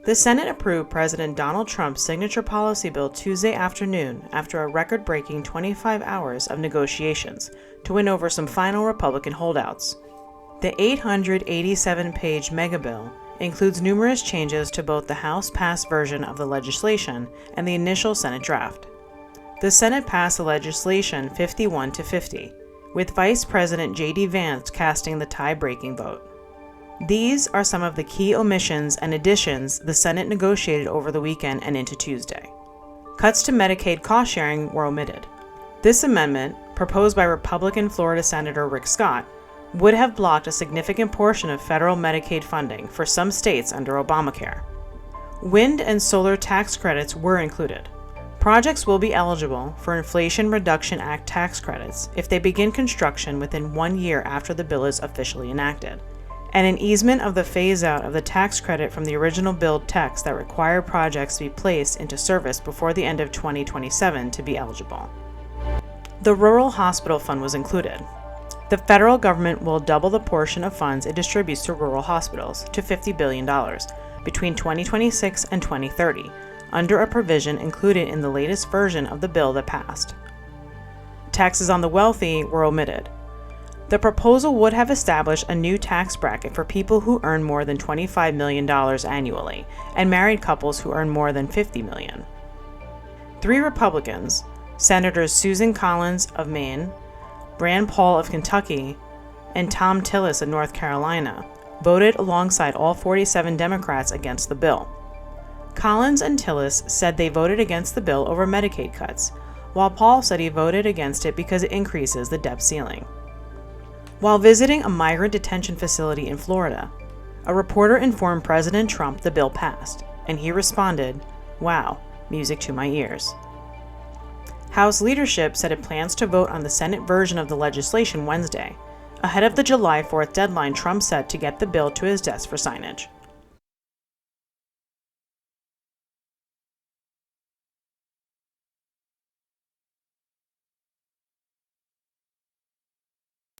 The Senate approved President Donald Trump's signature policy bill Tuesday afternoon after a record-breaking 25 hours of negotiations to win over some final Republican holdouts. The 887-page Megabill includes numerous changes to both the House-passed version of the legislation and the initial Senate draft. The Senate passed the legislation 51-50, with Vice President J.D. Vance casting the tie-breaking vote. These are some of the key omissions and additions the Senate negotiated over the weekend and into Tuesday. Cuts to Medicaid cost-sharing were omitted. This amendment, proposed by Republican Florida Senator Rick Scott, would have blocked a significant portion of federal Medicaid funding for some states under Obamacare. Wind and solar tax credits were included. Projects will be eligible for Inflation Reduction Act tax credits if they begin construction within 1 year after the bill is officially enacted, and an easement of the phase-out of the tax credit from the original bill text that require projects to be placed into service before the end of 2027 to be eligible. The Rural Hospital Fund was included. The federal government will double the portion of funds it distributes to rural hospitals to $50 billion between 2026 and 2030, under a provision included in the latest version of the bill that passed. Taxes on the wealthy were omitted. The proposal would have established a new tax bracket for people who earn more than $25 million annually and married couples who earn more than $50 million. 3 Republicans, Senators Susan Collins of Maine, Rand Paul of Kentucky, and Thom Tillis of North Carolina, voted alongside all 47 Democrats against the bill. Collins and Tillis said they voted against the bill over Medicaid cuts, while Paul said he voted against it because it increases the debt ceiling. While visiting a migrant detention facility in Florida, a reporter informed President Trump the bill passed, and he responded, "Wow, music to my ears." House leadership said it plans to vote on the Senate version of the legislation Wednesday, ahead of the July 4th deadline Trump set to get the bill to his desk for signage.